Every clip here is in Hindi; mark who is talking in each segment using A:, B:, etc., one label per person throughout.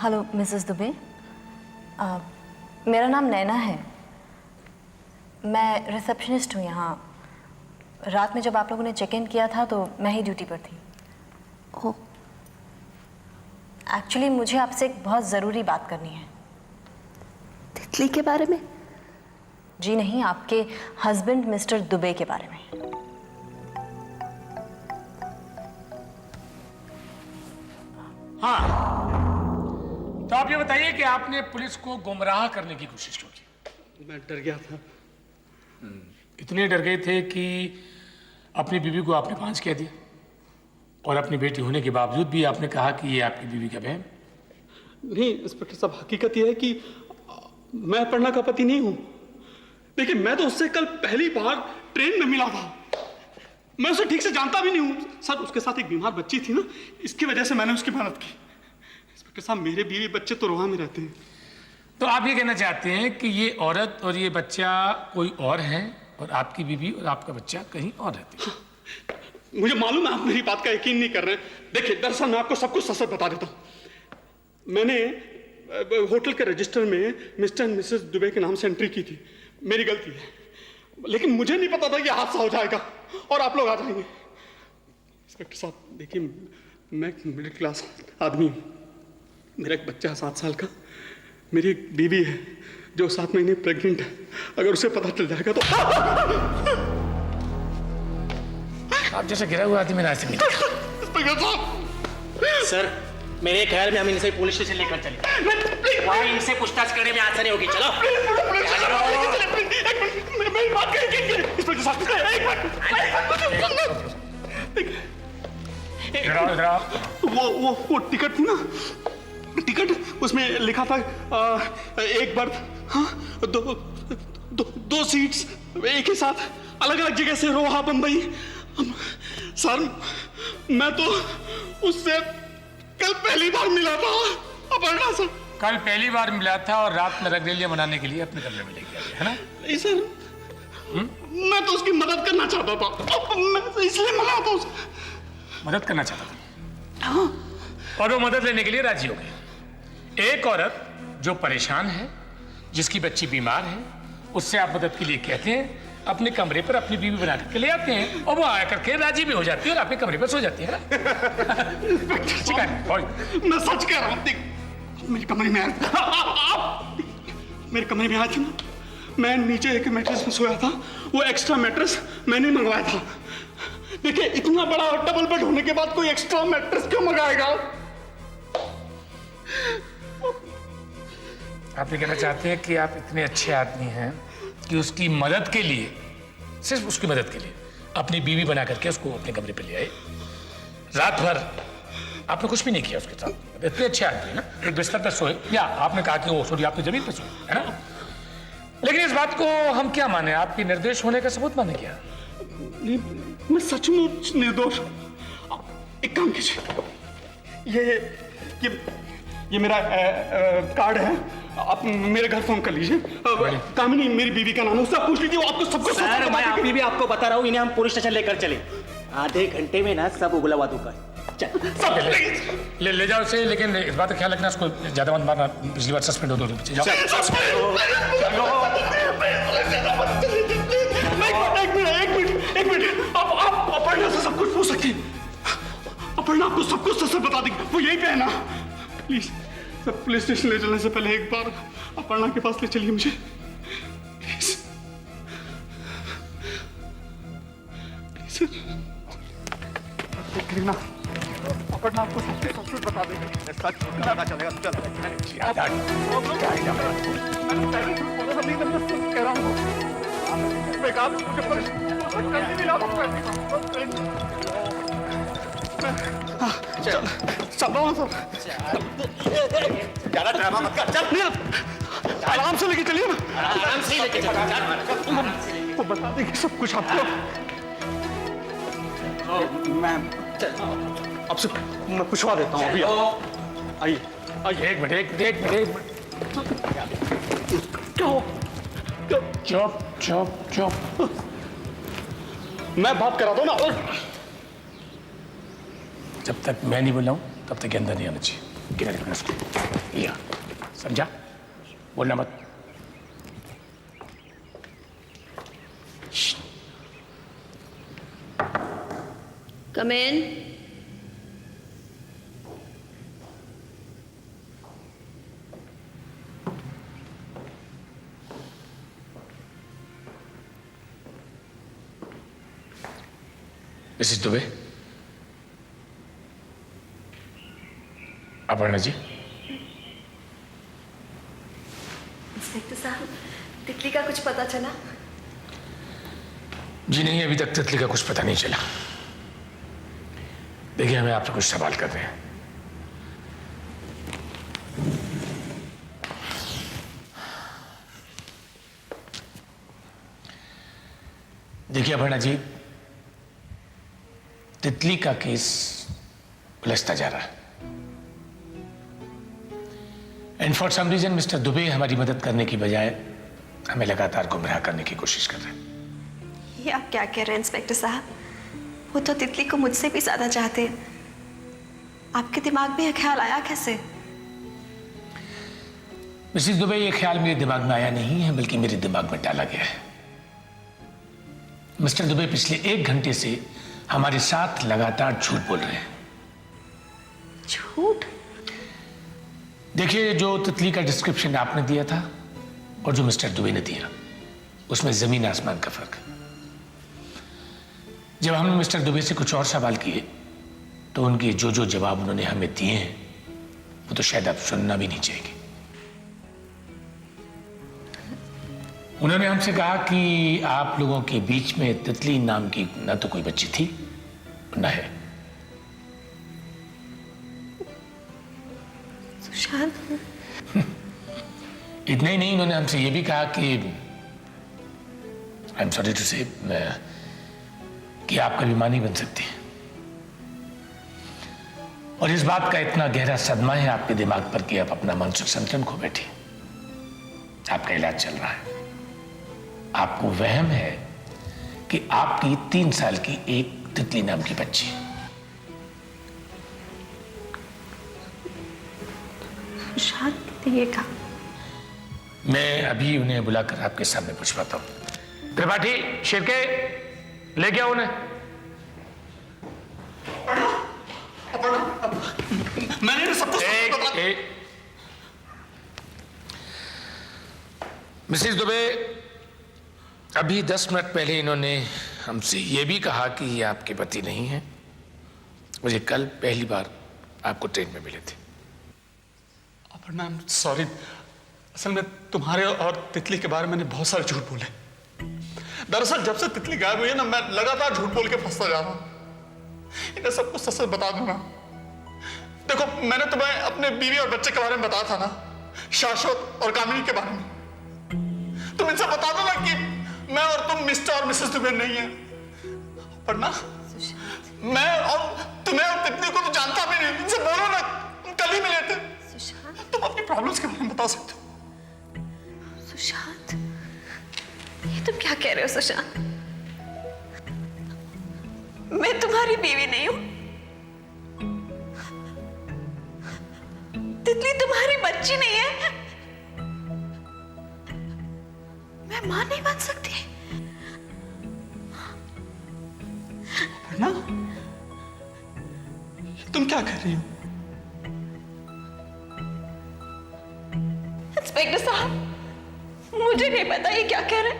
A: हेलो मिसेस दुबे, मेरा नाम नैना है। मैं रिसेप्शनिस्ट हूँ यहाँ। रात में जब आप लोगों ने चेक इन किया था तो मैं ही ड्यूटी पर थी।
B: ओह,
A: एक्चुअली मुझे आपसे एक बहुत ज़रूरी बात करनी है।
B: तितली के बारे में?
A: जी नहीं, आपके हस्बैंड मिस्टर दुबे के बारे में।
C: हाँ, तो आप ये बताइए कि आपने पुलिस को गुमराह करने की कोशिश क्यों की?
D: मैं डर गया था।
C: इतने डर गए थे कि अपनी बीवी को आपने पांच कह दिया और अपनी बेटी होने के बावजूद भी आपने कहा कि ये आपकी बीवी का बहन।
D: नहीं इंस्पेक्टर साहब, हकीकत यह है कि मैं अपर्णा का पति नहीं हूं। देखिए, मैं तो उससे कल पहली बार ट्रेन में मिला था। मैं उसे ठीक से जानता भी नहीं हूं सर। उसके साथ एक बीमार बच्ची थी ना, इसकी वजह से मैंने उसकी मदद की। इंस्पेक्टर साहब, मेरे बीवी बच्चे तो रोहा में रहते हैं।
C: तो आप ये कहना चाहते हैं कि ये औरत और ये बच्चा कोई और है और आपकी बीवी और आपका बच्चा कहीं और रहते हैं?
D: मुझे मालूम है आप मेरी बात का यकीन नहीं कर रहे हैं। देखिए, दरअसल मैं आपको सब कुछ सच सच बता देता हूं। मैंने होटल के रजिस्टर में मिस्टर एंड मिसेस दुबे के नाम से एंट्री की थी। मेरी गलती है, लेकिन मुझे नहीं पता था कि हादसा हो जाएगा और आप लोग आ जाएंगे। इंस्पेक्टर साहब देखिए, मैं एक मिडिल क्लास आदमी हूँ। मेरा एक बच्चा है 7 साल का। मेरी एक बीवी है जो 7 महीने प्रेग्नेंट है। अगर उसे पता चल जाएगा तो
C: आप जैसे गिरा हुआ आदमी मैंने आज तक नहीं देखा।
D: इंस्पेक्टर साहब,
E: सर, मेरे ख्याल में हम इनसे पुलिस स्टेशन लेकर चले। वहाँ इनसे पूछताछ करने में आसानी होगी। चलो।
D: मेरी बात करिए इंस्पेक्टर साहब, वो टिकट थी ना, टिकट उसमें लिखा था एक बर्थ, हाँ, दो सीट्स एक ही साथ, अलग अलग जगह से, रोहा, बंबई। सर, मैं तो उससे कल पहली बार मिला था। अपर्णा सर,
C: कल पहली बार मिला था और रात में रंगरेलियां मनाने के लिए अपने कमरे में लेके आ गया, है ना?
D: नहीं सर, मैं तो उसकी मदद करना चाहता था। मैं तो इसलिए मिला था उसे।
C: मदद करना चाहता था? हाँ। और वो मदद लेने के लिए राजी हो गए। एक औरत जो परेशान है, जिसकी बच्ची बीमार है, उससे आप मदद के लिए कहते हैं, अपने कमरे पर अपनी बीवी बना करके ले आते हैं और वो आया करके राजी भी हो जाती है और आपके कमरे पर सो जाती है।
D: मैं सच कह रहा हूँ। मेरे कमरे में मेरे कमरे में आए थे ना, मैं नीचे एक मैट्रेस में सोया था। वो एक्स्ट्रा मैट्रेस मैंने मंगवाया था। देखिए, इतना बड़ा डबल बेड होने के बाद कोई एक्स्ट्रा मैट्रेस क्यों मंगाएगा?
C: आप ये कहना चाहते हैं कि आप इतने अच्छे आदमी हैं कि उसकी मदद के लिए, सिर्फ उसकी मदद के लिए अपनी बीवी बना करके उसको अपने कमरे पे ले आए। रात भर आपने कुछ भी नहीं किया उसके साथ। इतने अच्छे आदमी ना, एक बिस्तर पे सोए, या आपने कहा कि वो सॉरी आपने जमीन पे सोए, है ना? लेकिन इस बात को हम क्या माने? आपकी निर्दोष होने का सबूत माने क्या?
D: मैं सचमुच निर्दोष हूं। एक काम कीजिए, ये मेरा कार्ड है। आप मेरे घर फोन कर लीजिए। कामिनी मेरी बीवी का नाम है, उससे आप पूछ लीजिए, वो आपको सब कुछ।
E: सर, मैं अभी भी आपको बता रहा हूँ, इन्हें हम पुलिस स्टेशन लेकर चले। आधे घंटे में ना सब उगलवा दूंगा।
C: ले जाओ उसे, लेकिन इस बात का ख्याल रखना, उसको ज्यादा मत मारना। पिछली बार सस्पेंड हो दो बच्चे। जाओ।
D: एक मिनट, आप अपर्णा से सब कुछ पूछ सकती हैं। अपर्णा आपको सब कुछ सच बता देगी। वो यही पे है ना? प्लीज सर, पुलिस स्टेशन ले चलने से पहले एक बार अपर्णा के पास ले चलिए मुझे, प्लीज। प्लीज सर, अपर्णा आपको सब कुछ बता देगी। सच पता चलेगा। कह रहा हूँ बेकार मुझे चल रहा हूँ सर।
E: ज्यादा ड्रामा मत कर।
D: चल, आराम से लेके चलिए ना।
E: आराम से लेके चलो।
D: वो बता देंगे सब कुछ आपको। मैं आपसे मैं पूछवा देता हूँ अभी। आइए आइए।
C: एक मिनट। चुप।
D: मैं बात करा दो ना।
C: जब तक मैं नहीं बोला हूं तब तक अंदर नहीं आना चाहिए। किधर रखना उसको, यहाँ, समझा? बोलना मत।
B: कम इन।
C: मिसेस दुबे, अपर्णा जी।
B: इंस्पेक्टर साहब, तितली का कुछ पता चला?
C: जी नहीं, अभी तक तितली का कुछ पता नहीं चला। देखिए, हमें आपसे कुछ सवाल कर रहे हैं। देखिए अपर्णा जी, तितली का केस उलझता जा रहा है and for some reason mister Dubey हमारी मदद करने की बजाय हमें लगातार गुमराह करने की कोशिश कर रहे हैं।
B: ये आप क्या कह रहे हैं इंस्पेक्टर साहब? वो तो तितली को मुझसे भी ज्यादा चाहते हैं। आपके दिमाग में यह ख्याल आया कैसे?
C: मिसेस दुबे, ये ख्याल मेरे दिमाग में आया नहीं है, बल्कि मेरे दिमाग में डाला गया है। मिस्टर दुबे पिछले 1 घंटे से हमारे साथ लगातार झूठ बोल रहे हैं।
B: झूठ?
C: देखिए, जो तितली का डिस्क्रिप्शन आपने दिया था और जो मिस्टर दुबे ने दिया, उसमें जमीन आसमान का फर्क है। जब हमने मिस्टर दुबे से कुछ और सवाल किए तो उनके जो जो जवाब उन्होंने हमें दिए हैं वो तो शायद आप सुनना भी नहीं चाहेंगे। उन्होंने हमसे कहा कि आप लोगों के बीच में तितली नाम की ना तो कोई बच्ची थी न है।
B: सुशांत?
C: इतना ही नहीं, उन्होंने हमसे यह भी कहा कि आई एम सॉरी टू से कि आप कभी मां नहीं बन सकती, और इस बात का इतना गहरा सदमा है आपके दिमाग पर कि आप अपना मानसिक संतुलन खो बैठी। आपका इलाज चल रहा है। आपको वहम है कि आपकी 3 साल की एक तितली नाम की बच्ची।
B: सुशांत ने ये कहा?
C: मैं अभी उन्हें बुलाकर आपके सामने पूछवाता हूं। त्रिपाठी, शिरके लेके आओ उन्हें।
D: मैंने सब कुछ
C: मिसेस दुबे, अभी 10 मिनट पहले इन्होंने हमसे यह भी कहा कि ये आपके पति नहीं हैं। मुझे कल पहली बार आपको ट्रेन में मिले थे।
D: अपर्णा, सॉरी, असल में तुम्हारे और तितली के बारे में मैंने बहुत सारे झूठ बोले। दरअसल जब से तितली गायब हुई है ना, मैं लगातार झूठ बोल के फंसता जा रहा हूं। इन्हें सब कुछ सच बता दूंगा। देखो, मैंने तुम्हें अपने बीवी और बच्चे के बारे में बताया था ना, शाश्वत और कामिनी के बारे में। तुम इनसे बता दो ना कि मैं और तुम मिस्टर और मिसेस दुबे नहीं है। पर ना, मैं और तुम्हें और तितली को तो जानता भी नहीं। इनसे बोलो ना, तुम कल ही मिले थे। तुम अपनी प्रॉब्लम्स के बारे में बता सकते हो।
B: सुशांत, ये तुम क्या कह रहे हो सुशांत? मैं तुम्हारी बीवी नहीं हूं। तितली तुम्हारी बच्ची नहीं है। मैं मां नहीं बन सकती।
D: ना, तुम क्या कह रही हो?
B: इंस्पेक्टर साहब, मुझे नहीं पता ये क्या कह रहे हैं।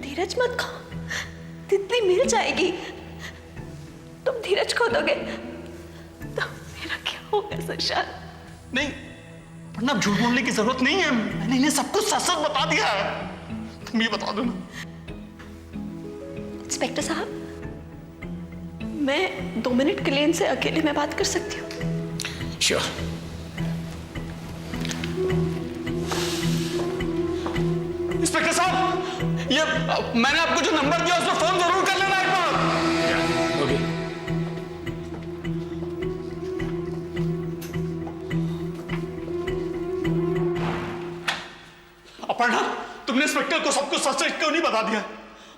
B: धीरज मत खो, तितली मिल जाएगी। तुम धीरज खो दोगे तो मेरा क्या होगा सुशांत?
D: नहीं, वरना अब झूठ बोलने की जरूरत नहीं है। मैंने इन्हें सब कुछ सच सच बता दिया है। तुम ये बता दो ना।
B: इंस्पेक्टर साहब, मैं 2 मिनट के लिए इनसे अकेले में बात कर सकती हूँ?
C: श्योर।
D: इंस्पेक्टर साहब, ये मैंने आपको जो नंबर दिया उसमें फोन जरूर कर लेना एक बार।
C: ओके।
D: अपर्णा, तुमने इंस्पेक्टर को सब कुछ सच सच क्यों नहीं बता दिया?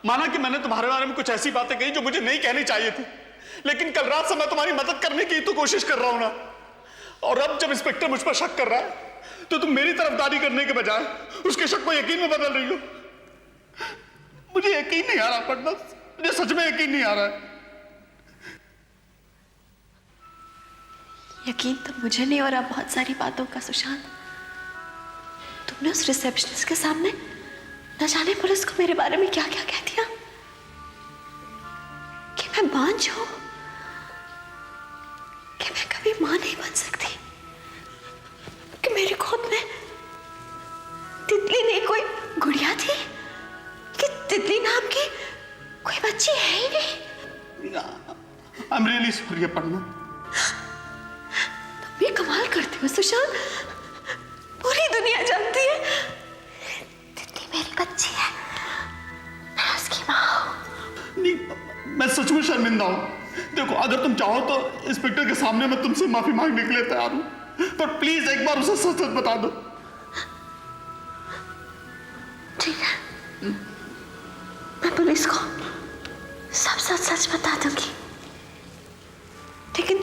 D: माना कि मैंने तुम्हारे बारे में कुछ ऐसी बातें कही जो मुझे नहीं कहनी चाहिए थी, लेकिन कल रात से मैं तुम्हारी मदद करने की तो कोशिश कर रहा हूं ना। और अब जब इंस्पेक्टर मुझ पर शक कर रहा है तो तुम मेरी तरफदारी करने के बजाय उसके शक को यकीन में बदल रही हो। मुझे यकीन नहीं आ रहा पटना, मुझे सच में यकीन नहीं आ रहा है।
B: यकीन तो मुझे नहीं हो रहा बहुत सारी बातों का सुशांत। तुमने उस रिसेप्शनिस्ट के सामने न जाने पुलिस को मेरे बारे में क्या क्या कह दिया कि मैं बांझ हूं, कि मैं कभी मां नहीं बन सकती, कि मेरी गोद में तितली नहीं कोई गुड़िया थी, कि तितली नाम की कोई बच्ची है ही नहीं।
D: आई एम रियली सॉरी पढ़ना।
B: तुम ये कमाल करते हो सुशांत, पूरी दुनिया जानती है तितली मेरी बच्ची है, मैं उसकी माँ हूं।
D: नहीं, मैं सच में शर्मिंदा हूं। देखो अगर तुम चाहो तो इंस्पेक्टर के सामने मैं तुमसे माफी मांगने के लिए तैयार हूं, पर प्लीज एक बार उसे सच सच बता दो।
B: ठीक है, मैं पुलिस को सब सच सच बता दूंगी, लेकिन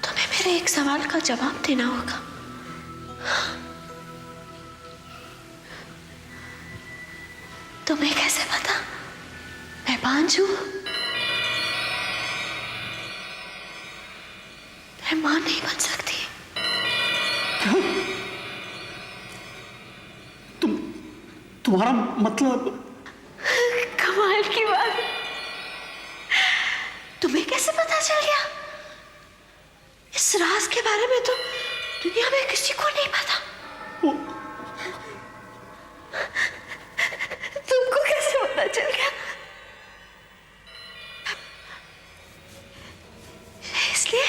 B: तुम्हें मेरे एक सवाल का जवाब देना होगा। तुम्हें कैसे पता मैं बांझ हूं? मैं मां नहीं बन सकती।
D: तुम्हारा मतलब?
B: कमाल की बात, तुम्हें कैसे पता चल गया? इस राज के बारे में तो दुनिया में किसी को नहीं पता। तुमको कैसे पता चल गया? इसलिए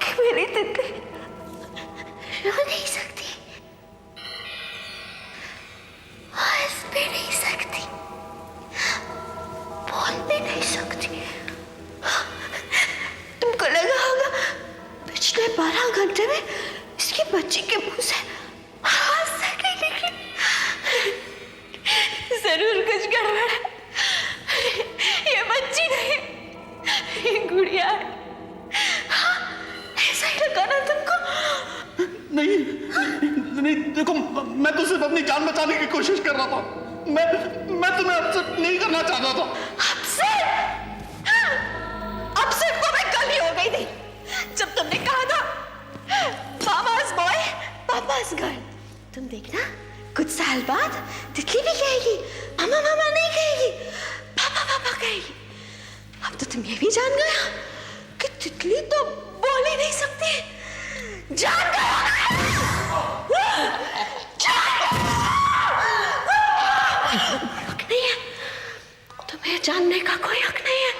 B: कि मेरी तितली रो नहीं सकती, हंस भी नहीं सकती, बोल भी नहीं सकती। तुमको लगा होगा पिछले 12 घंटे में इसकी बच्ची के मुंह से आवाज तक नहीं निकली। जरूर कुछ गड़बड़ है, ये बच्ची नहीं, ये गुड़िया है। हाँ, ऐसा ही लगा ना तुमको?
D: नहीं नहीं, देखो मैं तो सिर्फ अपनी जान बचाने की कोशिश कर रहा था। मैं तुम्हें अपसेट नहीं करना चाहता था।
B: अपसेट तो मैं कल ही हो गई थी जब तुमने कहा था मामा's boy पापा's girl। तुम देखना कुछ साल बाद तितली भी कहेगी मामा मामा नहीं कहेगी, पापा पापा कहेगी। अब तो तुम ये भी जान गया कि तितली तो बोल ही नहीं सकती। जान गया हक नहीं है, तुम्हें जानने का कोई हक नहीं है।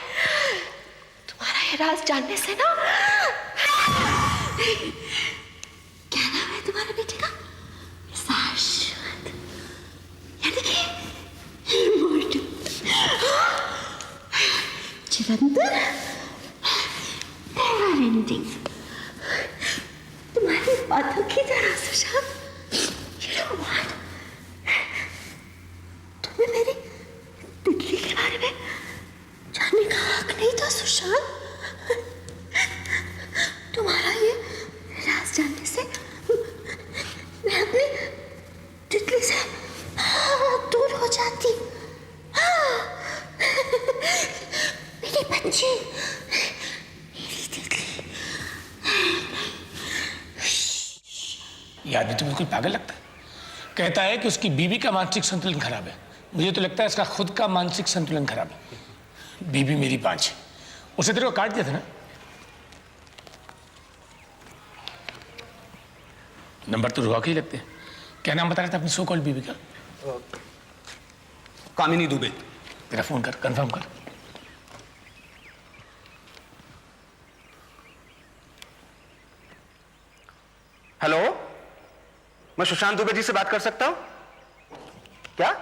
B: तुम्हारा ये राज जानने से ना, क्या नाम है तुम्हारे बेटे का? शाश्वत, यानी कि इमॉर्टल, चिरंतन, नेवर एंडिंग। तुम्हारी बातों की तरह सुशांत, you know what? तुम्हें मेरी तितली के बारे में जानने का हक नहीं था सुशांत। तुम्हारा ये राज जानने से मैं अपनी तितली से दूर हो जाती। मेरी बच्ची, मेरी तितली।
C: ये आदमी तो बिल्कुल पागल लगता है। कहता है कि उसकी बीवी का मानसिक संतुलन खराब है। मुझे तो लगता है इसका खुद का मानसिक संतुलन खराब है। बीवी मेरी बांझ है, उसे तेरे को काट दिया था ना। नंबर तो रुआ के ही लगते हैं। क्या नाम बता रहा था अपनी सो कॉल्ड बीवी का?
F: कामिनी दुबे।
C: तेरा फोन कर, कंफर्म कर।
F: हेलो, मैं सुशांत दुबे जी से बात कर सकता हूं? क्या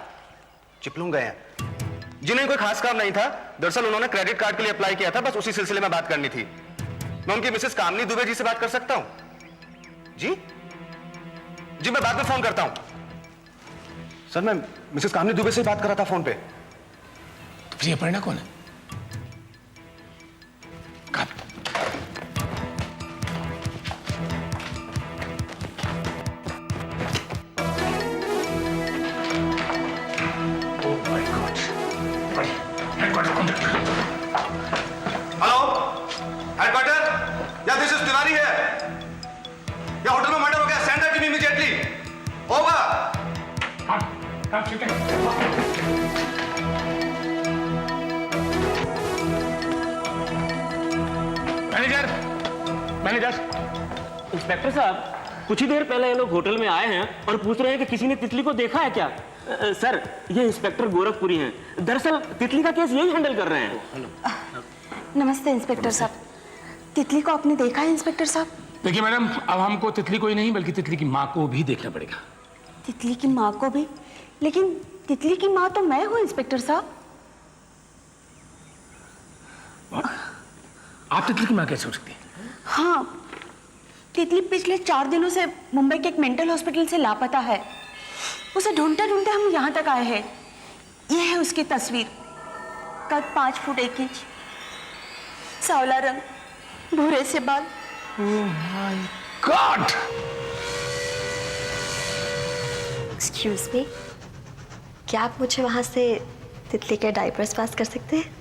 F: चिपलून गए हैं? जिन्हें कोई खास काम नहीं था, दरअसल उन्होंने क्रेडिट कार्ड के लिए अप्लाई किया था, बस उसी सिलसिले में बात करनी थी। मैं उनकी मिसेस कामिनी दुबे जी से बात कर सकता हूं? जी जी, मैं बाद में फोन करता हूं। सर, मैं मिसेस कामिनी दुबे से बात कर रहा था फोन पे।
C: तो प्रिया परिणा कौन है? कहाँ?
F: हेडक्वार्टर, या दिस इज तिवारी है। या होटल में मर्डर हो गया, send that to me immediately. Over.
C: Manager, manager,
E: inspector साहब, कुछ ही देर पहले ये लोग होटल में आए हैं और पूछ रहे हैं कि किसी ने तितली को देखा है क्या। सर, ये इंस्पेक्टर गोरखपुरी हैं। दरअसल तितली का केस यही हैंडल कर रहे हैं।
B: नमस्ते इंस्पेक्टर साहब। तितली को आपने देखा है इंस्पेक्टर साहब?
C: देखिए मैडम, अब हमको तितली को ही नहीं बल्कि तितली की माँ को भी देखना पड़ेगा।
B: तितली की माँ को भी? लेकिन तितली की माँ तो मैं हूँ इंस्पेक्टर साहब।
C: आप तितली की माँ कैसे हो सकती है?
B: हाँ, तितली पिछले 4 दिनों से मुंबई के एक मेंटल हॉस्पिटल से लापता है। उसे ढूंढते ढूंढते हम यहाँ तक आए हैं। यह है उसकी तस्वीर। कद 5 फुट 1 इंच, सांवला रंग, भूरे से बाल।
C: गॉड!
G: एक्सक्यूज मी, क्या आप मुझे वहाँ से तितली के डायपर्स पास कर सकते हैं?